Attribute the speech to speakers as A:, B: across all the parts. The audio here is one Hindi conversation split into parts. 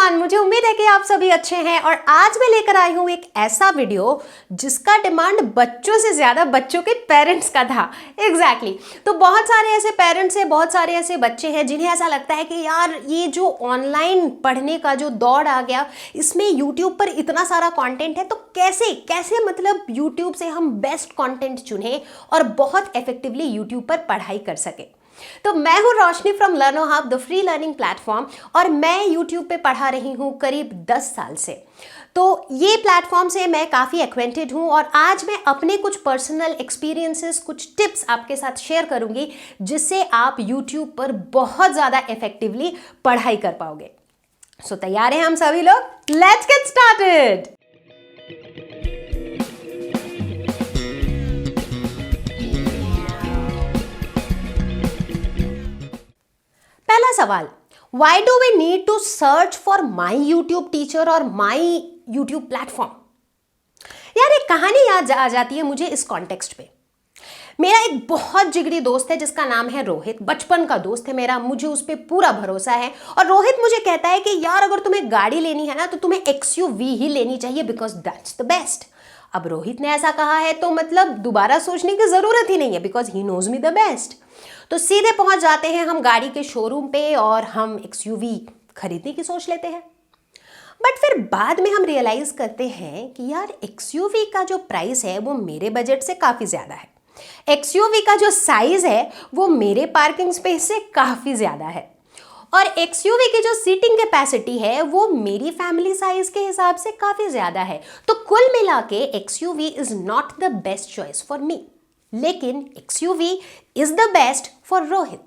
A: एवरीवन, मुझे उम्मीद है कि आप सभी अच्छे हैं और आज मैं लेकर आई हूं एक ऐसा वीडियो जिसका डिमांड बच्चों से ज्यादा बच्चों के पेरेंट्स का था। एग्जैक्टली तो बहुत सारे ऐसे पेरेंट्स हैं, बहुत सारे ऐसे बच्चे हैं जिन्हें ऐसा लगता है कि यार ये जो ऑनलाइन पढ़ने का जो दौर आ गया, इसमें यूट्यूब पर इतना सारा कंटेंट है, तो कैसे कैसे मतलब यूट्यूब से हम बेस्ट कंटेंट चुनें और बहुत इफेक्टिवली यूट्यूब पर पढ़ाई कर सके। तो मैं हूं Roshni from Learno hub, the free learning platform, और मैं यूट्यूब पे पढ़ा रही हूं करीब 10 साल से। तो ये प्लेटफॉर्म से मैं काफ़ी एक्वेंटेड हूं और आज मैं अपने कुछ पर्सनल एक्सपीरियंसेस, कुछ टिप्स आपके साथ शेयर करूंगी जिससे आप यूट्यूब पर बहुत ज़्यादा इफेक्टिवली पढ़ाई कर पाओगे। सो तैयार हैं हम सभी लोग? Let's get started. पहला सवाल, why do we need to search for my YouTube teacher और माई यूट्यूब प्लेटफॉर्म? यार एक कहानी याद आ जाती है मुझे इस कॉन्टेक्स्ट पे। मेरा एक बहुत जिगरी दोस्त है जिसका नाम है रोहित, बचपन का दोस्त है मेरा, मुझे उस पर पूरा भरोसा है। और रोहित मुझे कहता है कि यार अगर तुम्हें गाड़ी लेनी है ना तो तुम्हें XUV ही लेनी चाहिए बिकॉज दैट्स द बेस्ट। अब रोहित ने ऐसा कहा है तो मतलब दोबारा सोचने की जरूरत ही नहीं है because he knows me the best. तो सीधे पहुंच जाते हैं हम गाड़ी के शोरूम पे और हम XUV खरीदने की सोच लेते हैं। बट फिर बाद में हम रियलाइज करते हैं कि यार XUV का जो प्राइस है वो मेरे बजट से काफ़ी ज़्यादा है। XUV का जो साइज है वो मेरे पार्किंग स्पेस से काफ़ी ज़्यादा है। और XUV की जो सीटिंग कैपेसिटी है वो मेरी फैमिली साइज के हिसाब से काफ़ी ज़्यादा है। तो कुल मिला के XUV is not the best choice for me, लेकिन XUV is the best for Rohit.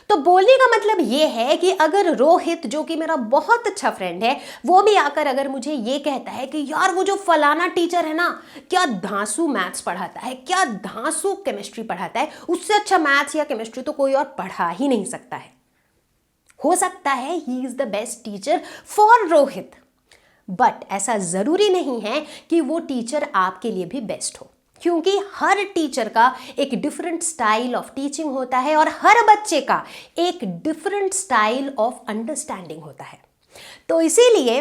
A: तो बोलने का मतलब ये है कि अगर रोहित, जो कि मेरा बहुत अच्छा फ्रेंड है, वो भी आकर अगर मुझे ये कहता है कि यार वो जो फलाना टीचर है ना, क्या धांसू मैथ्स पढ़ाता है, क्या धांसू केमिस्ट्री पढ़ाता है, उससे अच्छा मैथ्स या केमिस्ट्री तो कोई और पढ़ा ही नहीं सकता है। हो सकता है he is the best teacher for Rohit, but ऐसा जरूरी नहीं है कि वो टीचर आपके लिए भी बेस्ट हो, क्योंकि हर टीचर का एक डिफरेंट स्टाइल ऑफ टीचिंग होता है और हर बच्चे का एक डिफरेंट स्टाइल ऑफ अंडरस्टैंडिंग होता है। तो इसीलिए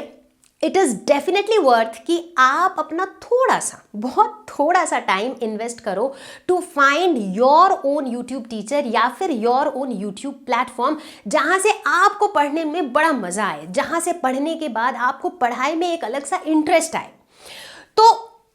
A: इट इज़ डेफिनेटली वर्थ कि आप अपना थोड़ा सा, बहुत थोड़ा सा टाइम इन्वेस्ट करो to find your own YouTube teacher या फिर योर ओन यूट्यूब प्लेटफॉर्म, जहाँ से आपको पढ़ने में बड़ा मज़ा आए, जहाँ से पढ़ने के बाद आपको पढ़ाई में एक अलग सा इंटरेस्ट आए। तो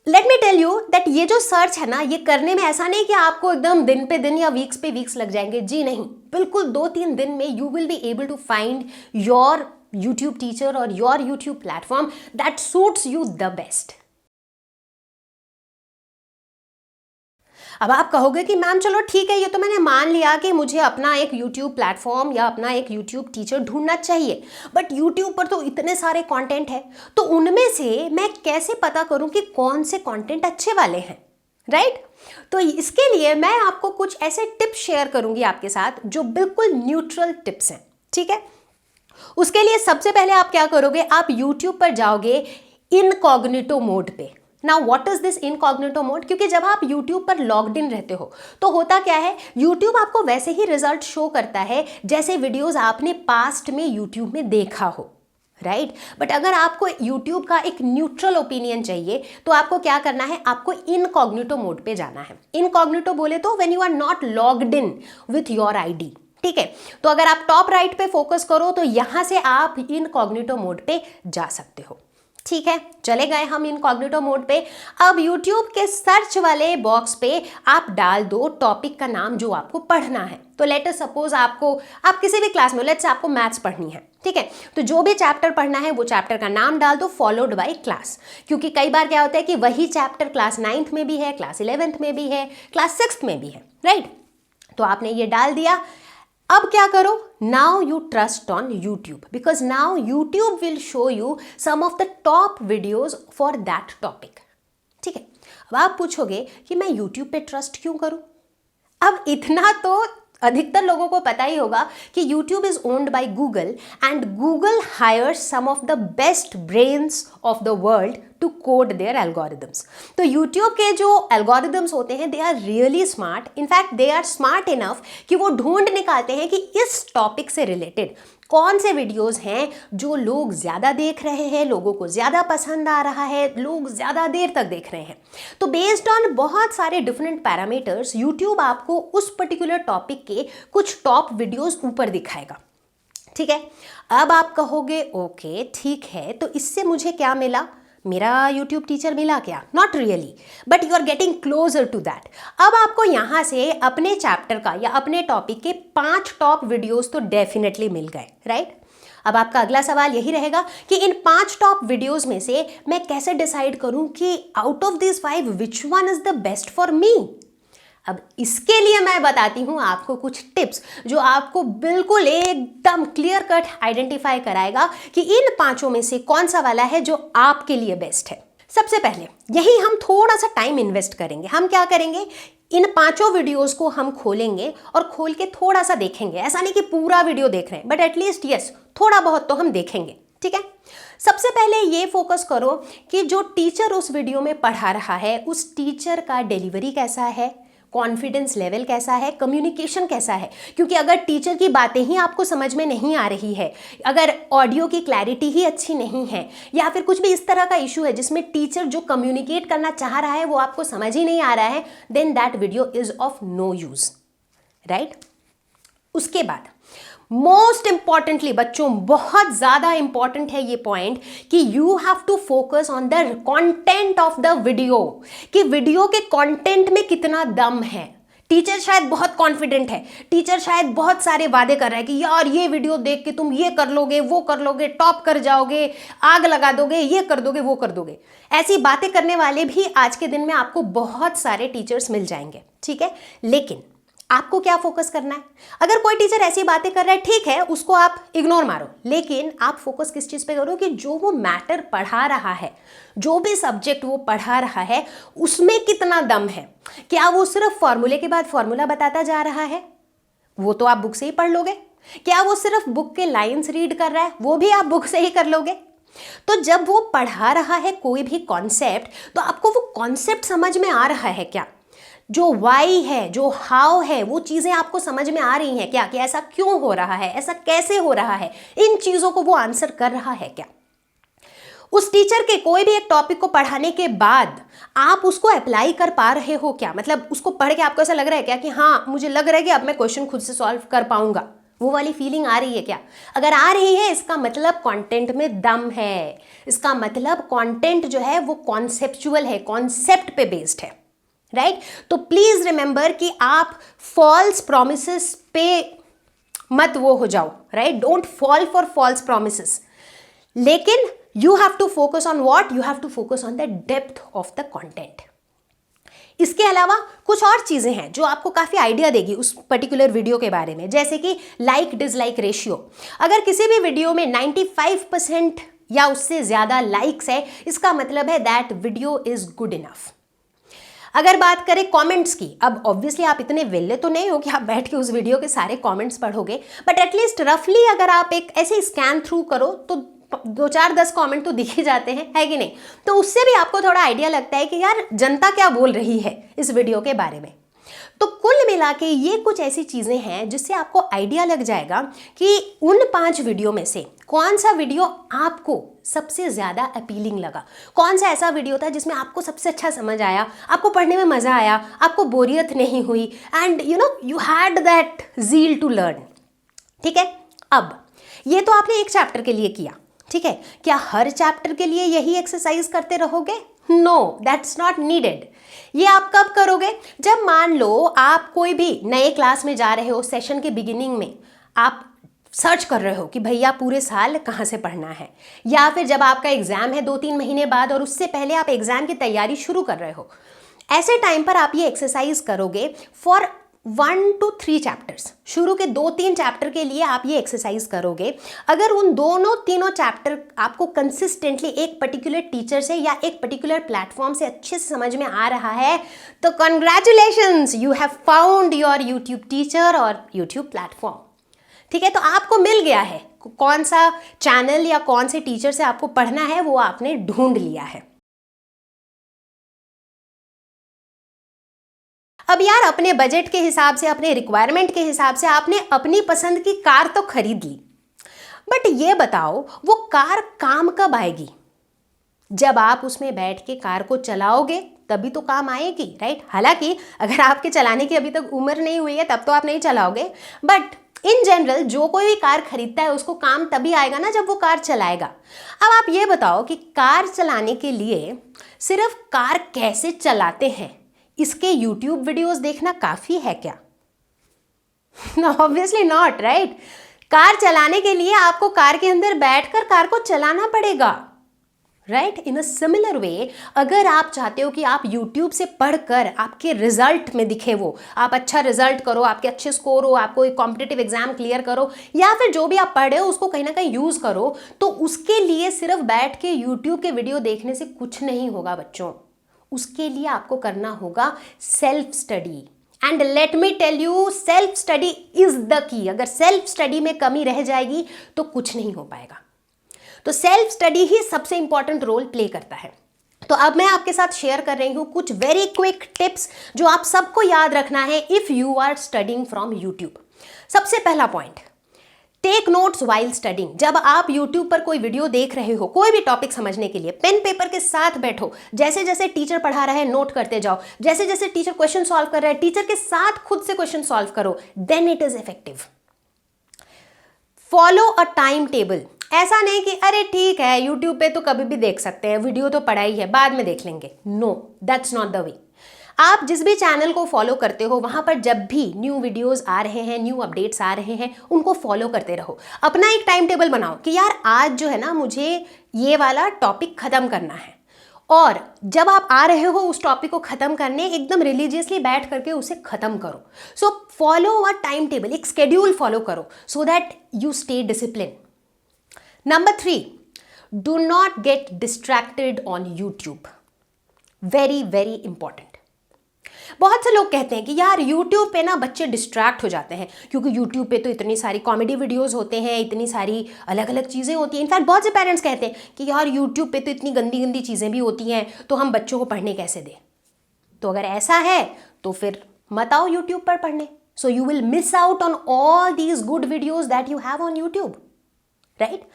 A: let me tell you that ये जो सर्च है ना, ये करने में ऐसा नहीं कि आपको एकदम दिन पे दिन या वीक्स पे वीक्स लग जाएंगे। जी नहीं, बिल्कुल 2-3 दिन में you will be able to find your YouTube teacher और your YouTube platform that suits you the best. अब आप कहोगे कि मैम चलो ठीक है, ये तो मैंने मान लिया कि मुझे अपना एक YouTube प्लेटफॉर्म या अपना एक YouTube टीचर ढूंढना चाहिए, बट YouTube पर तो इतने सारे कंटेंट है, तो उनमें से मैं कैसे पता करूं कि कौन से कंटेंट अच्छे वाले हैं, राइट? तो इसके लिए मैं आपको कुछ ऐसे टिप्स शेयर करूंगी आपके साथ जो बिल्कुल न्यूट्रल टिप्स हैं, ठीक है? उसके लिए सबसे पहले आप क्या करोगे, आप YouTube पर जाओगे इनकॉग्निटो मोड पे। Now what is this incognito mode? क्योंकि जब आप YouTube पर लॉग्ड इन रहते हो तो होता क्या है, YouTube आपको वैसे ही रिजल्ट शो करता है जैसे वीडियोस आपने पास्ट में YouTube में देखा हो, राइट? बट अगर आपको YouTube का एक न्यूट्रल ओपिनियन चाहिए तो आपको क्या करना है, आपको इनकॉग्निटो मोड पे जाना है। इनकॉग्निटो बोले तो when you are not logged in with your ID, ठीक है? तो अगर आप टॉप राइट पे फोकस करो तो यहां से आप इनकॉग्निटो मोड पे जा सकते हो, ठीक है? चले गए हम इनकॉग्निटो मोड पे। अब YouTube के सर्च वाले बॉक्स पे आप डाल दो टॉपिक का नाम जो आपको पढ़ना है। तो लेट अस सपोज आप किसी भी क्लास में, लेट्स से आपको मैथ्स पढ़नी है, ठीक है? तो जो भी चैप्टर पढ़ना है वो चैप्टर का नाम डाल दो फॉलोड बाय क्लास, क्योंकि कई बार क्या होता है कि वही चैप्टर क्लास 9th में भी है, क्लास 11th में भी है, क्लास 6th में भी है, राइट? तो आपने ये डाल दिया। अब क्या करो, now you trust on YouTube because now YouTube will show you some of the top videos for that topic, ठीक है? अब आप पूछोगे कि मैं YouTube पे ट्रस्ट क्यों करूं? अब इतना तो अधिकतर लोगों को पता ही होगा कि YouTube is owned by Google and Google hires some of the best brains of the world to code their algorithms. तो YouTube के जो एल्गोरिदम्स होते हैं they are really smart, in fact they are smart enough कि वो ढूंढ निकालते हैं कि इस टॉपिक से रिलेटेड कौन से वीडियोस हैं जो लोग ज़्यादा देख रहे हैं, लोगों को ज़्यादा पसंद आ रहा है, लोग ज़्यादा देर तक देख रहे हैं। तो बेस्ड ऑन बहुत सारे डिफरेंट पैरामीटर्स यूट्यूब आपको उस पर्टिकुलर टॉपिक के कुछ टॉप वीडियोस ऊपर दिखाएगा। ठीक है, अब आप कहोगे ओके ठीक है, तो इससे मुझे क्या मिला, मेरा YouTube टीचर मिला क्या? Not really, but you are getting closer to that. अब आपको यहाँ से अपने चैप्टर का या अपने टॉपिक के 5 टॉप वीडियोस तो डेफिनेटली मिल गए, राइट? अब आपका अगला सवाल यही रहेगा कि इन 5 टॉप वीडियोस में से मैं कैसे डिसाइड करूं कि out of this 5 which one is the best for me. अब इसके लिए मैं बताती हूं आपको कुछ टिप्स जो आपको बिल्कुल एकदम क्लियर कट आइडेंटिफाई कराएगा कि इन 5 में से कौन सा वाला है जो आपके लिए बेस्ट है। सबसे पहले यही हम थोड़ा सा टाइम इन्वेस्ट करेंगे। हम क्या करेंगे, इन 5 वीडियोस को हम खोलेंगे और खोल के थोड़ा सा देखेंगे। ऐसा नहीं कि पूरा वीडियो देख रहे हैं, बट एटलीस्ट यस थोड़ा बहुत तो हम देखेंगे। ठीक है, सबसे पहले ये फोकस करो कि जो टीचर उस वीडियो में पढ़ा रहा है उस टीचर का डिलीवरी कैसा है, कॉन्फिडेंस लेवल कैसा है, कम्युनिकेशन कैसा है। क्योंकि अगर टीचर की बातें ही आपको समझ में नहीं आ रही है, अगर ऑडियो की क्लैरिटी ही अच्छी नहीं है, या फिर कुछ भी इस तरह का इशू है जिसमें टीचर जो कम्युनिकेट करना चाह रहा है वो आपको समझ ही नहीं आ रहा है, then that video is of no use, right? उसके बाद मोस्ट इंपॉर्टेंटली बच्चों, बहुत ज्यादा इंपॉर्टेंट है ये पॉइंट कि you have to focus on the content of the video, कि वीडियो के कंटेंट में कितना दम है। टीचर शायद बहुत कॉन्फिडेंट है, टीचर शायद बहुत सारे वादे कर रहा है कि यार ये वीडियो देख के तुम ये कर लोगे, वो कर लोगे, टॉप कर जाओगे, आग लगा दोगे, ये कर दोगे, वो कर दोगे। ऐसी बातें करने वाले भी आज के दिन में आपको बहुत सारे टीचर्स मिल जाएंगे, ठीक है? लेकिन आपको क्या फोकस करना है? अगर कोई टीचर ऐसी बातें कर रहा है, ठीक है, उसको आप इग्नोर मारो, लेकिन आप फोकस किस चीज पे करो कि जो वो मैटर पढ़ा रहा है, जो भी सब्जेक्ट वो पढ़ा रहा है उसमें कितना दम है। क्या वो सिर्फ फॉर्मूले के बाद फॉर्मूला बताता जा रहा है? वो तो आप बुक से ही पढ़ लोगे। क्या वो सिर्फ बुक के लाइन्स रीड कर रहा है? वो भी आप बुक से ही कर लोगे। तो जब वो पढ़ा रहा है कोई भी कॉन्सेप्ट, तो आपको वो कॉन्सेप्ट समझ में आ रहा है क्या? जो वाई है, जो हाउ है, वो चीजें आपको समझ में आ रही हैं क्या, कि ऐसा क्यों हो रहा है, ऐसा कैसे हो रहा है, इन चीजों को वो आंसर कर रहा है क्या? उस टीचर के कोई भी एक टॉपिक को पढ़ाने के बाद आप उसको अप्लाई कर पा रहे हो क्या? मतलब उसको पढ़ के आपको ऐसा लग रहा है क्या कि हाँ मुझे लग रहा है कि अब मैं क्वेश्चन खुद से सॉल्व कर पाऊंगा, वो वाली फीलिंग आ रही है क्या? अगर आ रही है, इसका मतलब कंटेंट में दम है, इसका मतलब कंटेंट जो है वो कॉन्सेप्चुअल है, कॉन्सेप्ट पे बेस्ड है, राइट? तो प्लीज रिमेंबर कि आप फॉल्स प्रोमिसेस पे मत वो हो जाओ, right? Don't fall for false promises, लेकिन you have to focus on what, you have to focus on the depth of the content. इसके अलावा कुछ और चीजें हैं जो आपको काफी आइडिया देगी उस पर्टिकुलर वीडियो के बारे में, जैसे कि लाइक डिसलाइक रेशियो। अगर किसी भी वीडियो में 95% या उससे ज्यादा लाइक्स है, इसका मतलब है that video is good enough. अगर बात करें कमेंट्स की, अब ऑब्वियसली आप इतने वेले तो नहीं हो कि आप बैठ के उस वीडियो के सारे कमेंट्स पढ़ोगे, बट एटलीस्ट रफली अगर आप एक ऐसे स्कैन थ्रू करो तो 2-4-10 कमेंट तो दिख ही जाते हैं, है कि नहीं? तो उससे भी आपको थोड़ा आइडिया लगता है कि यार जनता क्या बोल रही है इस वीडियो के बारे में। तो कुल मिला के ये कुछ ऐसी चीजें हैं जिससे आपको आइडिया लग जाएगा कि उन 5 वीडियो में से कौन सा वीडियो आपको सबसे ज्यादा अपीलिंग लगा, कौन सा ऐसा वीडियो था जिसमें आपको सबसे अच्छा समझ आया, आपको पढ़ने में मजा आया, आपको बोरियत नहीं हुई, and you had that zeal to learn. ठीक है, अब ये तो आपने एक चैप्टर के लिए किया, ठीक है? क्या हर चैप्टर के लिए यही एक्सरसाइज करते रहोगे? No, that's not needed. ये आप कब करोगे? जब मान लो आप कोई भी नए क्लास में जा रहे हो, सेशन के बिगिनिंग में आप सर्च कर रहे हो कि भैया पूरे साल कहाँ से पढ़ना है, या फिर जब आपका एग्जाम है 2-3 महीने बाद और उससे पहले आप एग्जाम की तैयारी शुरू कर रहे हो, ऐसे टाइम पर आप ये एक्सरसाइज करोगे फॉर 1 to 3 चैप्टर्स। शुरू के 2-3 चैप्टर के लिए आप ये एक्सरसाइज करोगे। अगर उन तीनों चैप्टर आपको कंसिस्टेंटली एक पर्टिकुलर टीचर से या एक पर्टिकुलर प्लेटफॉर्म से अच्छे से समझ में आ रहा है, तो congratulations, you have found your YouTube teacher और यूट्यूब प्लेटफॉर्म। ठीक है, तो आपको मिल गया है, कौन सा चैनल या कौन से टीचर से आपको पढ़ना है वो आपने ढूंढ लिया है। अब यार अपने बजट के हिसाब से, अपने रिक्वायरमेंट के हिसाब से आपने अपनी पसंद की कार तो खरीद ली। बट ये बताओ वो कार काम कब आएगी? जब आप उसमें बैठ के कार को चलाओगे तभी तो काम आएगी, राइट? हालांकि अगर आपके चलाने की अभी तक उम्र नहीं हुई है तब तो आप नहीं चलाओगे, बट इन जनरल जो कोई भी कार खरीदता है उसको काम तभी आएगा ना जब वो कार चलाएगा। अब आप ये बताओ कि कार चलाने के लिए सिर्फ कार कैसे चलाते हैं इसके यूट्यूब वीडियोस देखना काफ़ी है क्या? Obviously not, right? कार चलाने के लिए आपको कार के अंदर बैठकर कार को चलाना पड़ेगा, right? In a similar way, अगर आप चाहते हो कि आप YouTube से पढ़कर आपके रिजल्ट में दिखे, वो आप अच्छा रिजल्ट करो, आपके अच्छे स्कोर हो, आपको एक कॉम्पिटिटिव एग्जाम क्लियर करो, या फिर जो भी आप पढ़े हो उसको कहीं ना कहीं यूज करो, तो उसके लिए सिर्फ बैठ के YouTube के वीडियो देखने से कुछ नहीं होगा बच्चों। उसके लिए आपको करना होगा self study. And let me tell you, self study is the key. अगर सेल्फ स्टडी में कमी रह जाएगी तो कुछ नहीं हो पाएगा। तो सेल्फ स्टडी ही सबसे इंपॉर्टेंट रोल प्ले करता है। तो अब मैं आपके साथ शेयर कर रही हूं कुछ वेरी क्विक टिप्स जो आप सबको याद रखना है if you are studying from YouTube. सबसे पहला point, take notes while studying. जब आप यूट्यूब पर कोई वीडियो देख रहे हो, कोई भी टॉपिक समझने के लिए, पेन पेपर के साथ बैठो, जैसे जैसे टीचर पढ़ा रहा है नोट करते जाओ, जैसे जैसे टीचर क्वेश्चन सॉल्व कर रहा है टीचर के साथ खुद से क्वेश्चन सॉल्व करो, then it is effective. Follow a time table. ऐसा नहीं कि अरे ठीक है यूट्यूब पे तो कभी भी देख सकते हैं, वीडियो तो पढ़ा ही है, बाद में देख लेंगे। No, that's not the way. आप जिस भी चैनल को फॉलो करते हो वहां पर जब भी न्यू वीडियोस आ रहे हैं, न्यू अपडेट्स आ रहे हैं, उनको फॉलो करते रहो। अपना एक टाइम टेबल बनाओ कि यार आज जो है ना मुझे ये वाला टॉपिक खत्म करना है, और जब आप आ रहे हो उस टॉपिक को खत्म करने, एकदम रिलीजियसली बैठ करके उसे खत्म करो। So follow a time table, एक स्केड्यूल फॉलो करो so that you stay discipline. Number 3, do not get distracted on YouTube. Very very important. बहुत से लोग कहते हैं कि यार YouTube पे ना बच्चे डिस्ट्रैक्ट हो जाते हैं, क्योंकि YouTube पे तो इतनी सारी कॉमेडी वीडियोस होते हैं, इतनी सारी अलग अलग चीज़ें होती हैं। इनफैक्ट बहुत से पेरेंट्स कहते हैं कि यार YouTube पे तो इतनी गंदी गंदी चीज़ें भी होती हैं, तो हम बच्चों को पढ़ने कैसे दें? तो अगर ऐसा है तो फिर मत आओ YouTube पर पढ़ने। So you will miss out on all these good videos that you have on YouTube, right?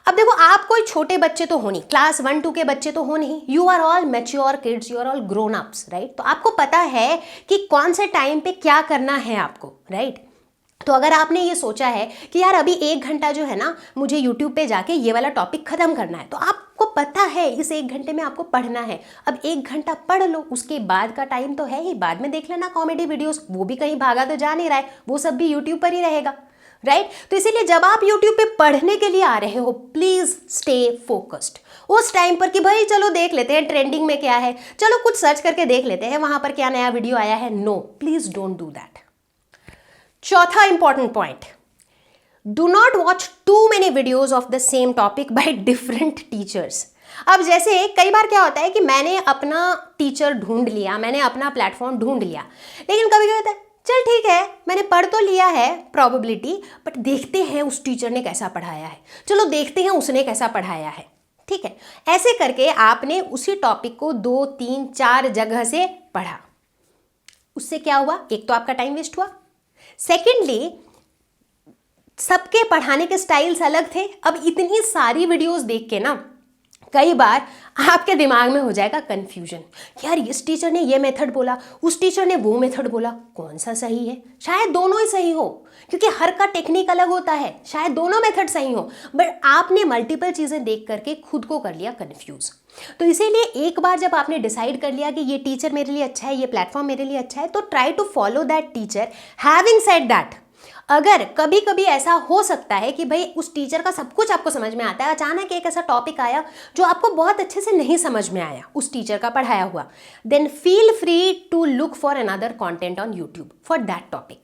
A: अब देखो, आप कोई छोटे बच्चे तो हो नहीं, क्लास 1-2 के बच्चे तो हो नहीं, you are all mature kids, you are all grown ups, right? तो आपको पता है कि कौन से टाइम पे क्या करना है आपको, राइट? तो अगर आपने ये सोचा है कि यार अभी 1 घंटा जो है ना मुझे यूट्यूब पे जाके ये वाला टॉपिक खत्म करना है, तो आपको पता है इस 1 घंटे में आपको पढ़ना है। अब 1 घंटा पढ़ लो, उसके बाद का टाइम तो है ही, बाद में देख लेना कॉमेडी वीडियोस, वो भी कहीं भागा तो जा नहीं रहा है, वो सब भी यूट्यूब पर ही रहेगा, राइट? तो इसीलिए जब आप YouTube पे पढ़ने के लिए आ रहे हो, प्लीज स्टे फोकस्ड। उस टाइम पर कि भाई चलो देख लेते हैं ट्रेंडिंग में क्या है, चलो कुछ सर्च करके देख लेते हैं वहां पर क्या नया वीडियो आया है, no, please don't do that. चौथा important point, do not watch too many videos of the same topic by different teachers. अब जैसे कई बार क्या होता है कि मैंने अपना टीचर ढूंढ लिया, मैंने अपना प्लेटफॉर्म ढूंढ लिया, लेकिन कभी कभी होता है चल ठीक है मैंने पढ़ तो लिया है प्रोबेबिलिटी, बट देखते हैं उस टीचर ने कैसा पढ़ाया है, चलो देखते हैं उसने कैसा पढ़ाया है, ठीक है? ऐसे करके आपने उसी टॉपिक को 2, 3, 4 जगह से पढ़ा। उससे क्या हुआ? एक तो आपका टाइम वेस्ट हुआ, सेकेंडली सबके पढ़ाने के स्टाइल्स अलग थे। अब इतनी सारी वीडियोस देख के ना कई बार आपके दिमाग में हो जाएगा कंफ्यूजन, यार इस टीचर ने ये मेथड बोला, उस टीचर ने वो मेथड बोला, कौन सा सही है? शायद दोनों ही सही हो, क्योंकि हर का टेक्निक अलग होता है, शायद दोनों मेथड सही हो, बट आपने मल्टीपल चीज़ें देख करके खुद को कर लिया कंफ्यूज। तो इसीलिए एक बार जब आपने डिसाइड कर लिया कि ये टीचर मेरे लिए अच्छा है, ये प्लेटफॉर्म मेरे लिए अच्छा है, तो try to follow that teacher. Having said that, अगर कभी कभी ऐसा हो सकता है कि भाई उस टीचर का सब कुछ आपको समझ में आता है, अचानक एक ऐसा टॉपिक आया जो आपको बहुत अच्छे से नहीं समझ में आया उस टीचर का पढ़ाया हुआ, then feel free to look for another content on YouTube for that topic.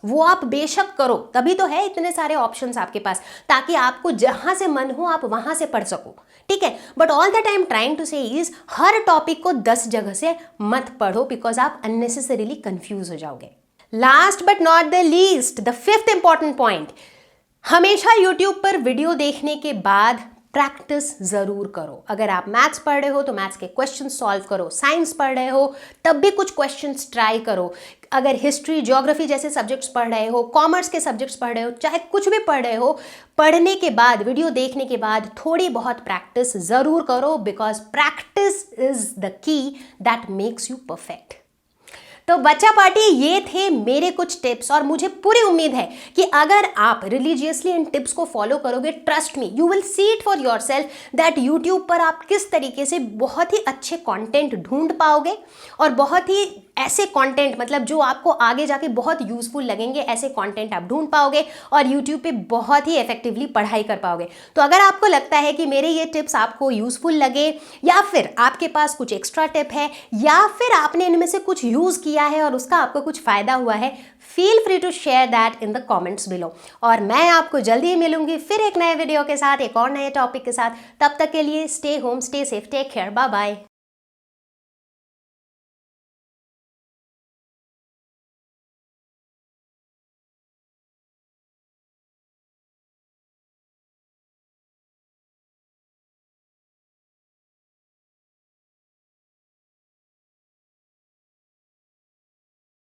A: वो आप बेशक करो, तभी तो है इतने सारे ऑप्शंस आपके पास, ताकि आपको जहां से मन हो आप वहां से पढ़ सको, ठीक है? But all that I am trying to say is, हर टॉपिक को 10 जगह से मत पढ़ो, बिकॉज आप अननेसेसरीली कंफ्यूज हो जाओगे। Last but not the least, the 5th important point, हमेशा यूट्यूब पर वीडियो देखने के बाद प्रैक्टिस ज़रूर करो। अगर आप मैथ्स पढ़ रहे हो तो मैथ्स के क्वेश्चन सॉल्व करो, साइंस पढ़ रहे हो तब भी कुछ क्वेश्चंस ट्राई करो, अगर हिस्ट्री ज्योग्राफी जैसे सब्जेक्ट्स पढ़ रहे हो, कॉमर्स के सब्जेक्ट्स पढ़ रहे हो, चाहे कुछ भी पढ़ रहे हो, पढ़ने के बाद, वीडियो देखने के बाद थोड़ी बहुत प्रैक्टिस ज़रूर करो, बिकॉज प्रैक्टिस इज द की दैट मेक्स यू परफेक्ट। तो बच्चा पार्टी, ये थे मेरे कुछ टिप्स और मुझे पूरी उम्मीद है कि अगर आप रिलीजियसली इन टिप्स को फॉलो करोगे, trust me, you will see it for yourself that YouTube पर आप किस तरीके से बहुत ही अच्छे कंटेंट ढूंढ पाओगे और बहुत ही ऐसे कंटेंट, मतलब जो आपको आगे जाके बहुत यूजफुल लगेंगे, ऐसे कंटेंट आप ढूंढ पाओगे और यूट्यूब पे बहुत ही इफेक्टिवली पढ़ाई कर पाओगे। तो अगर आपको लगता है कि मेरे ये टिप्स आपको यूजफुल लगे, या फिर आपके पास कुछ एक्स्ट्रा टिप है, या फिर आपने इनमें से कुछ यूज किया है और उसका आपको कुछ फायदा हुआ है, feel free to share that in the comments below. और मैं आपको जल्दी ही मिलूंगी फिर एक नए वीडियो के साथ, एक और नए टॉपिक के साथ। तब तक के लिए stay home, stay safe, take care, bye bye.